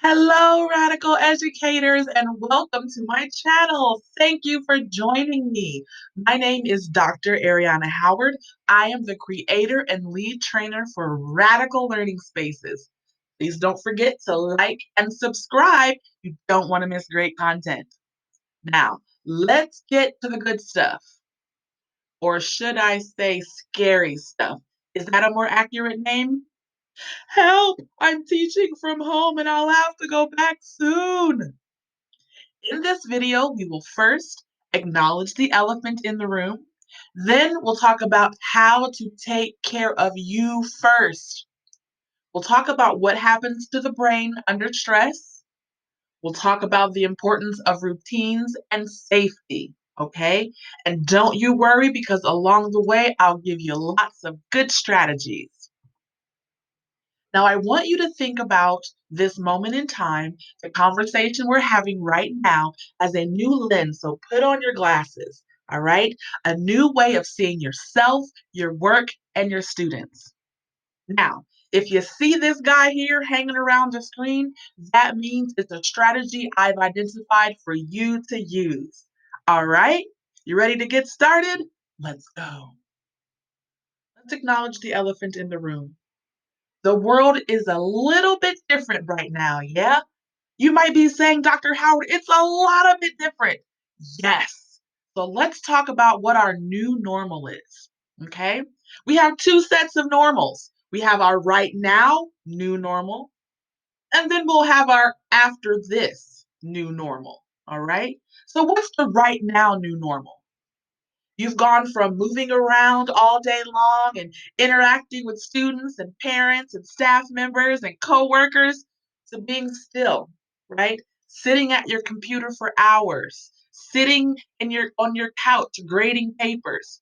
Hello, radical educators, and welcome to my channel. Thank you for joining me. My name is Dr. Arianna Howard. I am the creator and lead trainer for Radical Learning Spaces. Please don't forget to like and subscribe. You don't want to miss great content. Now, let's get to the good stuff, or should I say scary stuff? Is that a more accurate name? Help! I'm teaching from home and I'll have to go back soon. In this video, we will first acknowledge the elephant in the room. Then we'll talk about how to take care of you first. We'll talk about what happens to the brain under stress. We'll talk about the importance of routines and safety, okay? And don't you worry, because along the way, I'll give you lots of good strategies. Now, I want you to think about this moment in time, the conversation we're having right now, as a new lens. So put on your glasses, all right? A new way of seeing yourself, your work, and your students. Now, if you see this guy here hanging around the screen, that means it's a strategy I've identified for you to use. All right? You ready to get started? Let's go. Let's acknowledge the elephant in the room. The world is a little bit different right now, yeah? You might be saying, Dr. Howard, it's a lot of it different. Yes. So let's talk about what our new normal is, okay? We have two sets of normals. We have our right now new normal, and then we'll have our after this new normal, all right? So what's the right now new normal? You've gone from moving around all day long and interacting with students and parents and staff members and coworkers to being still, right? Sitting at your computer for hours, sitting on your couch grading papers.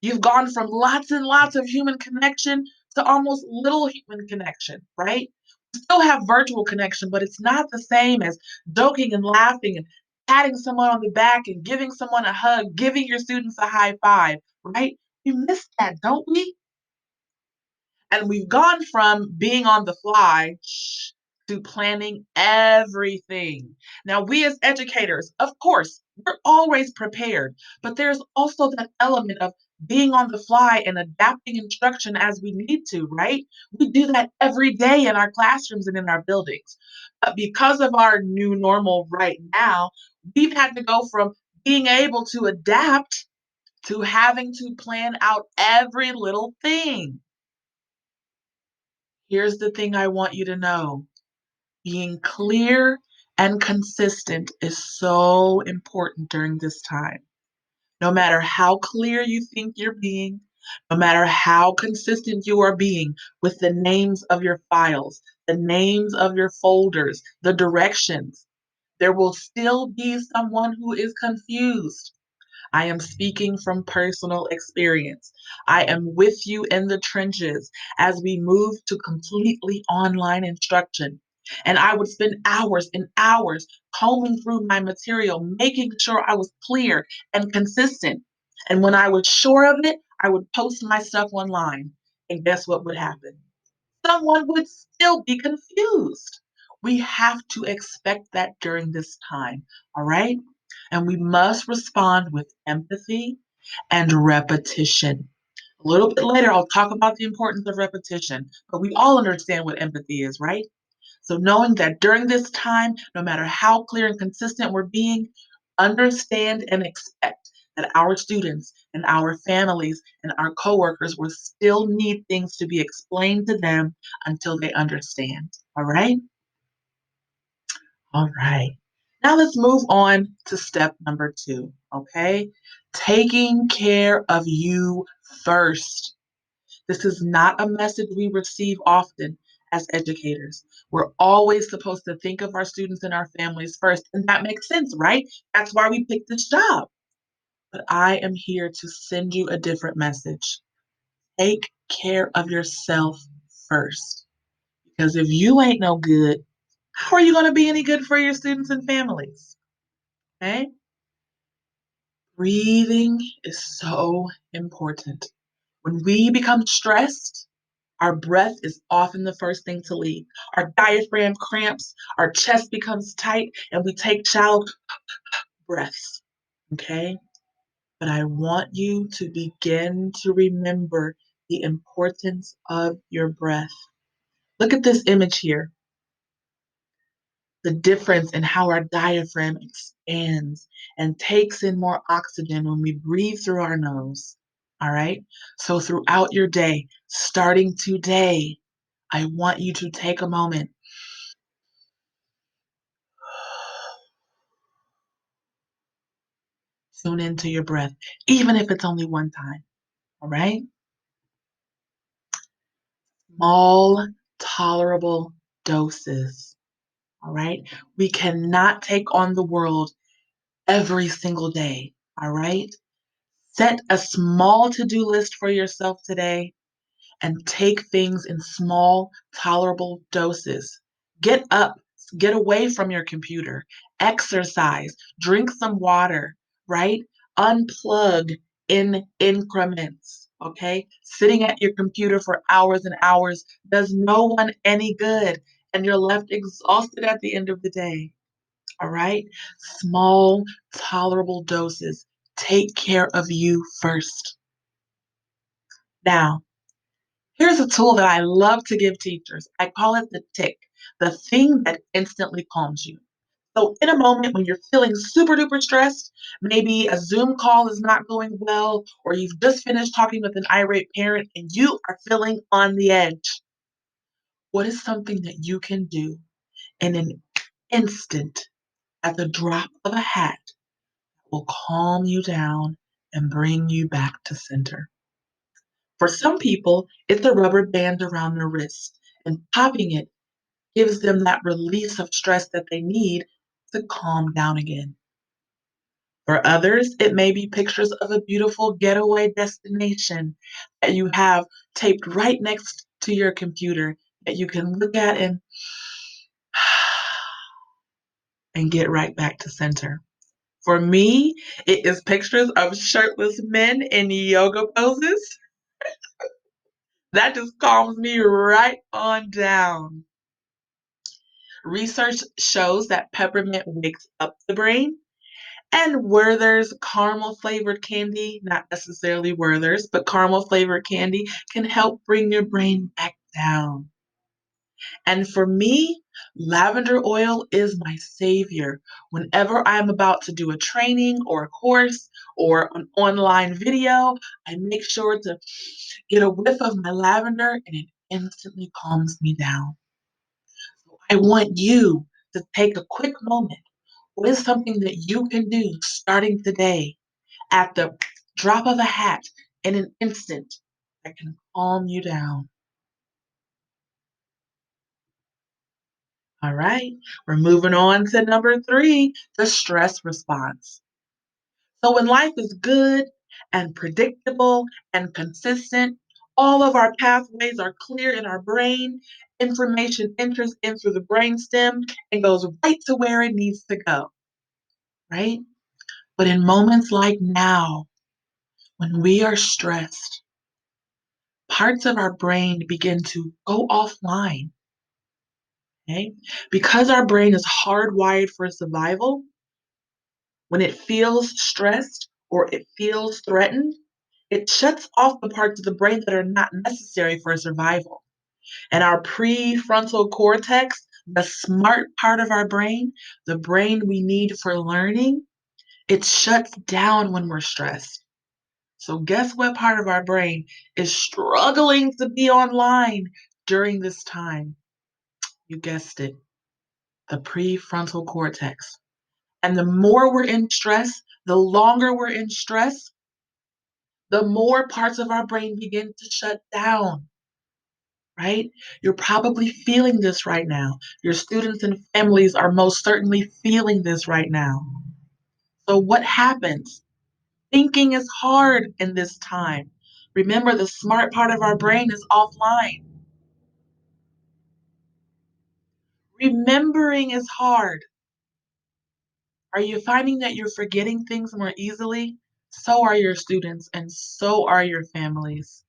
You've gone from lots and lots of human connection to almost little human connection, right? We still have virtual connection, but it's not the same as joking and laughing and patting someone on the back and giving someone a hug, giving your students a high five, right? We miss that, don't we? And we've gone from being on the fly to planning everything. Now, we as educators, of course, we're always prepared, but there's also that element of being on the fly and adapting instruction as we need to, right? We do that every day in our classrooms and in our buildings. But because of our new normal right now, we've had to go from being able to adapt to having to plan out every little thing. Here's the thing I want you to know. Being clear and consistent is so important during this time. No matter how clear you think you're being, no matter how consistent you are being with the names of your files, the names of your folders, the directions, there will still be someone who is confused. I am speaking from personal experience. I am with you in the trenches as we move to completely online instruction. And I would spend hours and hours combing through my material, making sure I was clear and consistent. And when I was sure of it, I would post my stuff online. And guess what would happen? Someone would still be confused. We have to expect that during this time, all right? And we must respond with empathy and repetition. A little bit later, I'll talk about the importance of repetition, but we all understand what empathy is, right? So, knowing that during this time, no matter how clear and consistent we're being, understand and expect that our students and our families and our coworkers will still need things to be explained to them until they understand. All right? All right. Now let's move on to step number 2, okay? Taking care of you first. This is not a message we receive often as educators. We're always supposed to think of our students and our families first, and that makes sense, right? That's why we picked this job. But I am here to send you a different message. Take care of yourself first. Because if you ain't no good, how are you going to be any good for your students and families? Okay? Breathing is so important. When we become stressed, Our breath is often the first thing to leave. Our diaphragm cramps, our chest becomes tight, and we take shallow breaths. Okay? But I want you to begin to remember the importance of your breath. Look at this image here. The difference in how our diaphragm expands and takes in more oxygen when we breathe through our nose. All right? So, throughout your day, starting today, I want you to take a moment, tune into your breath, even if it's only one time. All right? Small, tolerable doses. All right? We cannot take on the world every single day. All right? Set a small to do list for yourself today and take things in small, tolerable doses. Get up, get away from your computer, exercise, drink some water, right? Unplug in increments, okay? Sitting at your computer for hours and hours does no one any good, and you're left exhausted at the end of the day, all right? Small, tolerable doses. Take care of you first. Now, here's a tool that I love to give teachers. I call it the tick, the thing that instantly calms you. So, in a moment when you're feeling super duper stressed, maybe a Zoom call is not going well, or you've just finished talking with an irate parent and you are feeling on the edge, what is something that you can do in an instant at the drop of a hat that will calm you down and bring you back to center? For some people, it's a rubber band around their wrist, and popping it gives them that release of stress that they need to calm down again. For others, it may be pictures of a beautiful getaway destination that you have taped right next to your computer that you can look at and get right back to center. For me, it is pictures of shirtless men in yoga poses. That just calms me right on down. Research shows that peppermint wakes up the brain, and Werther's caramel flavored candy, not necessarily Werther's, but caramel flavored candy can help bring your brain back down. And for me, lavender oil is my savior. Whenever I'm about to do a training or a course or an online video, I make sure to get a whiff of my lavender and it instantly calms me down. I want you to take a quick moment. What is something that you can do starting today at the drop of a hat in an instant that can calm you down? All right, we're moving on to number 3, the stress response. So when life is good and predictable and consistent, all of our pathways are clear in our brain. Information enters in through the brainstem and goes right to where it needs to go, right? But in moments like now, when we are stressed, parts of our brain begin to go offline, okay? Because our brain is hardwired for survival, when it feels stressed or it feels threatened, it shuts off the parts of the brain that are not necessary for survival. And our prefrontal cortex, the smart part of our brain, the brain we need for learning, it shuts down when we're stressed. So, guess what part of our brain is struggling to be online during this time? You guessed it, the prefrontal cortex. And the more we're in stress, the longer we're in stress, the more parts of our brain begin to shut down, right? You're probably feeling this right now. Your students and families are most certainly feeling this right now. So, what happens? Thinking is hard in this time. Remember, the smart part of our brain is offline. Remembering is hard. Are you finding that you're forgetting things more easily? So are your students and so are your families.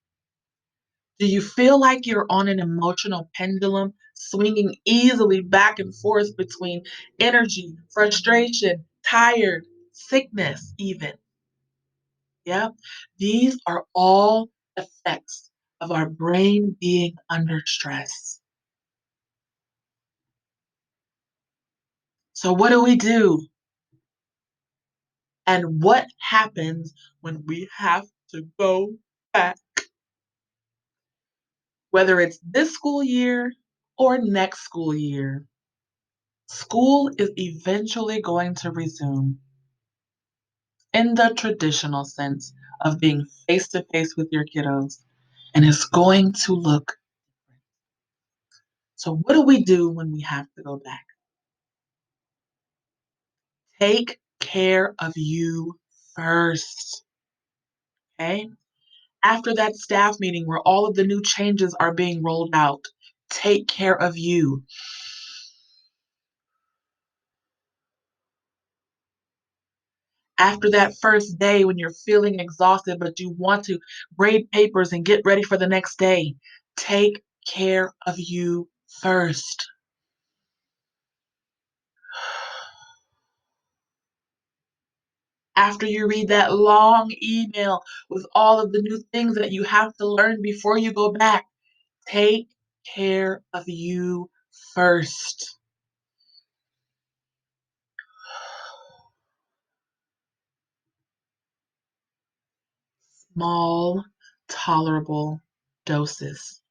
Do you feel like you're on an emotional pendulum, swinging easily back and forth between energy, frustration, tired, sickness, even? Yep. These are all effects of our brain being under stress. So, what do we do? And what happens when we have to go back? Whether it's this school year or next school year, school is eventually going to resume in the traditional sense of being face to face with your kiddos, and it's going to look. So, what do we do when we have to go back? Take care of you first. Okay. After that staff meeting where all of the new changes are being rolled out, take care of you. After that first day when you're feeling exhausted, but you want to grade papers and get ready for the next day, take care of you first. After you read that long email with all of the new things that you have to learn before you go back, take care of you first. Small, tolerable doses.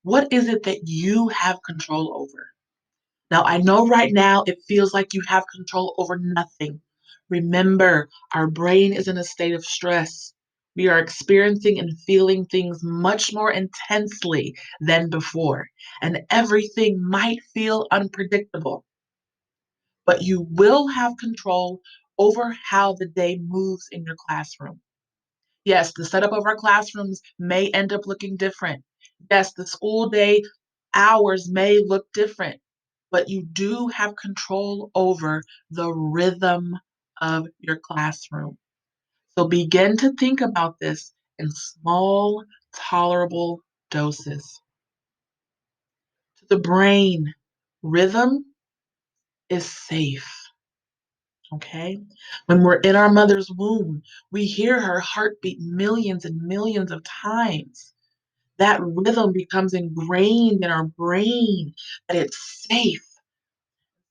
What is it that you have control over? Now, I know right now it feels like you have control over nothing. Remember, our brain is in a state of stress. We are experiencing and feeling things much more intensely than before, and everything might feel unpredictable, but you will have control over how the day moves in your classroom. Yes, the setup of our classrooms may end up looking different. Yes, the school day hours may look different, but you do have control over the rhythm of your classroom. So begin to think about this in small, tolerable doses. To the brain, rhythm is safe. Okay? When we're in our mother's womb, we hear her heartbeat millions and millions of times. That rhythm becomes ingrained in our brain that it's safe.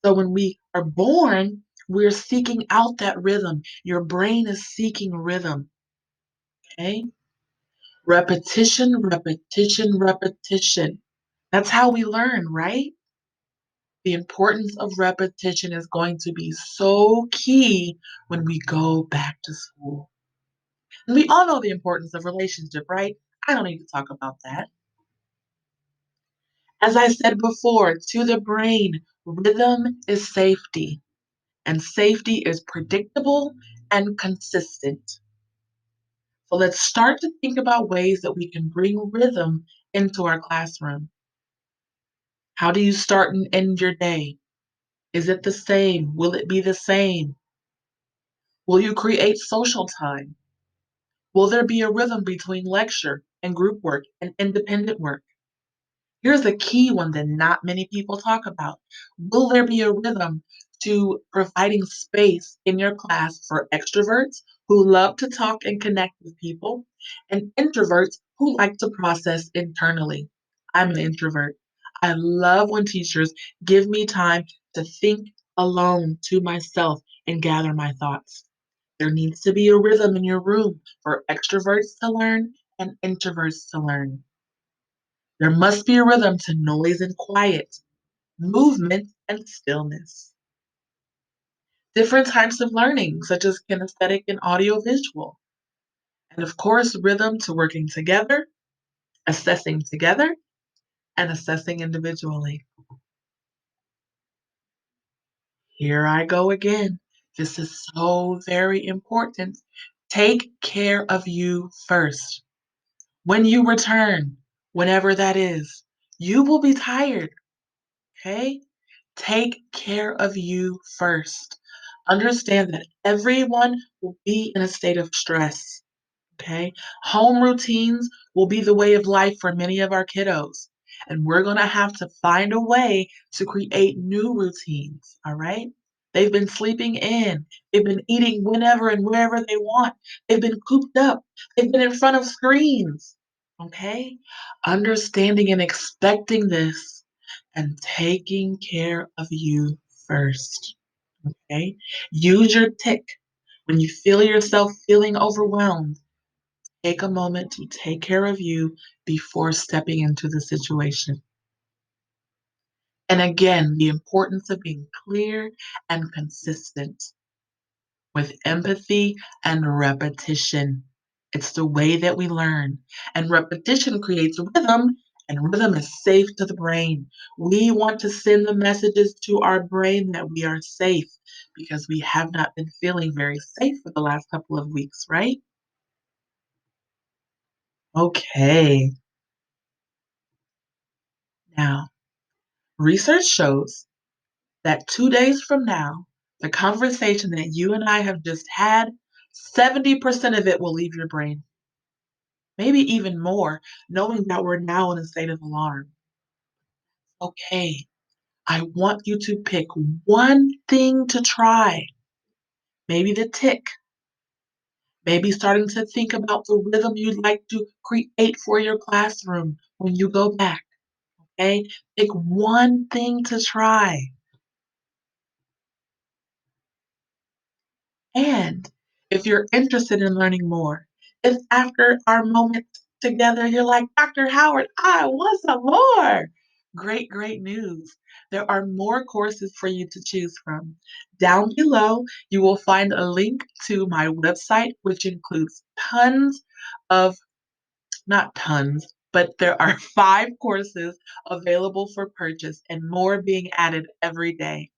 So when we are born, we're seeking out that rhythm. Your brain is seeking rhythm. Okay? Repetition, repetition, repetition. That's how we learn, right? The importance of repetition is going to be so key when we go back to school. And we all know the importance of relationship, right? I don't need to talk about that. As I said before, to the brain, rhythm is safety, and safety is predictable and consistent. So let's start to think about ways that we can bring rhythm into our classroom. How do you start and end your day? Is it the same? Will it be the same? Will you create social time? Will there be a rhythm between lecture and group work and independent work? Here's a key one that not many people talk about. Will there be a rhythm to providing space in your class for extroverts who love to talk and connect with people, and introverts who like to process internally? I'm an introvert. I love when teachers give me time to think alone to myself and gather my thoughts. There needs to be a rhythm in your room for extroverts to learn and introverts to learn. There must be a rhythm to noise and quiet, movement and stillness. Different types of learning, such as kinesthetic and audiovisual. And of course, rhythm to working together, and assessing individually. Here I go again. This is so very important. Take care of you first. When you return, whenever that is, you will be tired, okay? Take care of you first. Understand that everyone will be in a state of stress. Okay. Home routines will be the way of life for many of our kiddos. And we're going to have to find a way to create new routines, all right? They've been sleeping in. They've been eating whenever and wherever they want. They've been cooped up. They've been in front of screens, okay? Understanding and expecting this and taking care of you first, okay? Use your tick. When you feel yourself feeling overwhelmed, take a moment to take care of you before stepping into the situation. And again, the importance of being clear and consistent with empathy and repetition. It's the way that we learn. And repetition creates rhythm, and rhythm is safe to the brain. We want to send the messages to our brain that we are safe because we have not been feeling very safe for the last couple of weeks, right? Okay. Now, research shows that 2 days from now, the conversation that you and I have just had, 70% of it will leave your brain, maybe even more, knowing that we're now in a state of alarm. Okay, I want you to pick one thing to try. Maybe the tick, maybe starting to think about the rhythm you'd like to create for your classroom when you go back. Okay, pick one thing to try. And if you're interested in learning more, if after our moment together you're like, Dr. Howard, I want some more. Great, great news. There are more courses for you to choose from. Down below, you will find a link to my website, which includes tons of, not tons, but there are 5 courses available for purchase and more being added every day,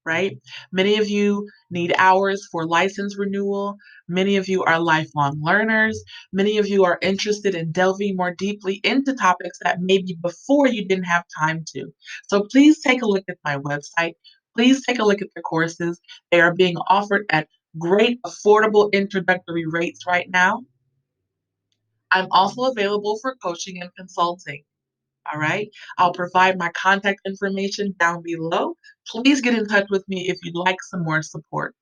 right? Many of you need hours for license renewal. Many of you are lifelong learners. Many of you are interested in delving more deeply into topics that maybe before you didn't have time to. So please take a look at my website. Please take a look at the courses. They are being offered at great affordable introductory rates right now. I'm also available for coaching and consulting. All right. I'll provide my contact information down below. Please get in touch with me if you'd like some more support.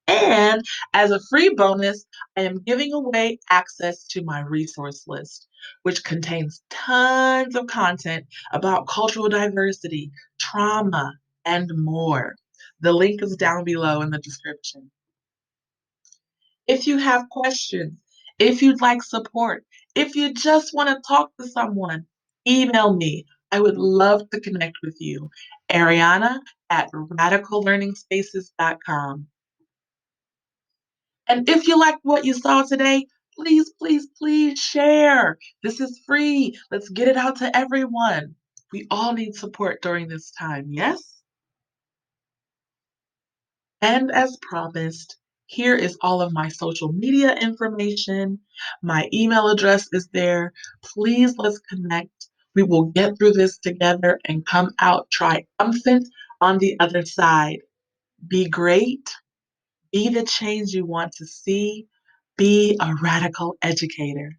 And as a free bonus, I am giving away access to my resource list, which contains tons of content about cultural diversity, trauma, and more. The link is down below in the description. If you have questions, if you'd like support, if you just want to talk to someone, email me. I would love to connect with you. Arianna at radicallearningspaces.com. And if you liked what you saw today, please, please, please share. This is free. Let's get it out to everyone. We all need support during this time, yes? And as promised, here is all of my social media information. My email address is there. Please let's connect. We will get through this together and come out triumphant on the other side. Be great. Be the change you want to see. Be a radical educator.